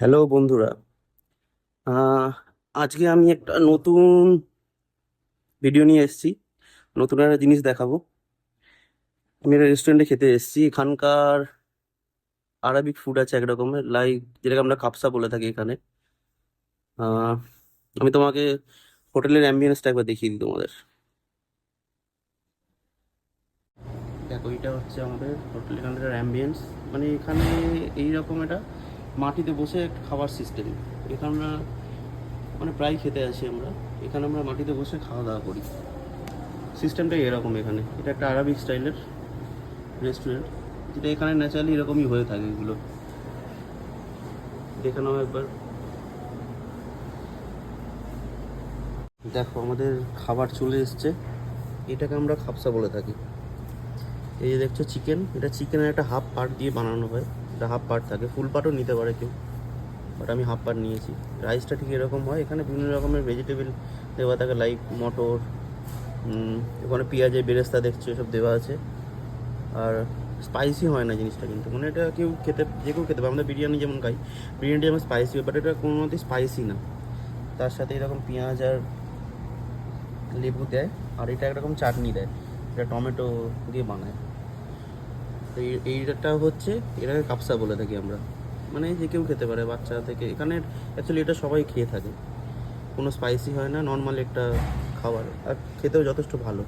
Hello বন্ধুরা। আহ, আজকে আমি একটা নতুন ভিডিও নিয়ে এসেছি। নতুন একটা জিনিস দেখাবো। আমি একটা রেস্টুরেন্টে খেতে এসেছি। এখানকার আরবিক ফুড আছে এক রকমের, লাইক যেটাকে আমরা কাপসা বলে থাকি এখানে। আহ, আমি তোমাকে হোটেলের অ্যাম্বিয়েন্সটা একবার দেখিয়ে দিই তোমাদের। দেখো, এটা হচ্ছে আমাদের হোটেল, এখানকার অ্যাম্বিয়েন্স। মানে এখানে এইরকম একটা মাটিতে বসে একটা খাবার সিস্টেম। এখানে আমরা মানে প্রায় খেতে আসি আমরা। এখানে আমরা মাটিতে বসে খাওয়া দাওয়া করি। সিস্টেমটাই এরকম। এখানে এটা একটা আরবিক স্টাইলের রেস্টুরেন্ট, যেটা এখানে ন্যাচারালি এরকমই হয়ে থাকে। এগুলো দেখে নাও একবার। দেখো, আমাদের খাবার চলে এসছে। এটাকে আমরা খাপসা বলে থাকি। এই যে দেখছো চিকেন, এটা চিকেনের একটা হাফ পার্ট দিয়ে বানানো হয়। এটা হাফ পার্ট থাকে, ফুল পার্টও নিতে পারে কেউ, বাট আমি হাফ পার্ট নিয়েছি। রাইসটা ঠিক এরকম হয়। এখানে বিভিন্ন রকমের ভেজিটেবল দেওয়া থাকে, লাইক মটর, ওখানে পেঁয়াজের বেরেস্তা দেখছো, এসব দেওয়া আছে। আর স্পাইসি হয় না জিনিসটা, কিন্তু মানে এটা কেউ খেতে, যে কেউ খেতে পারে। আমরা বিরিয়ানি যেমন খাই, বিরিয়ানি যেমন স্পাইসি হয়, বাট এটা কোনো মতেই স্পাইসি না। তার সাথে এরকম পেঁয়াজ আর লেবু দেয়। আর এটা একরকম চাটনি দেয়, এটা টমেটো দিয়ে বানায়। তো এইটা হচ্ছে, এটাকে কাপসা বলে থাকি আমরা। মানে যে কেউ খেতে পারে, বাচ্চা থেকে। এখানে অ্যাকচুয়ালি এটা সবাই খেয়ে থাকে। কোনো স্পাইসি হয় না, নর্মাল একটা খাবার, আর খেতেও যথেষ্ট ভালো।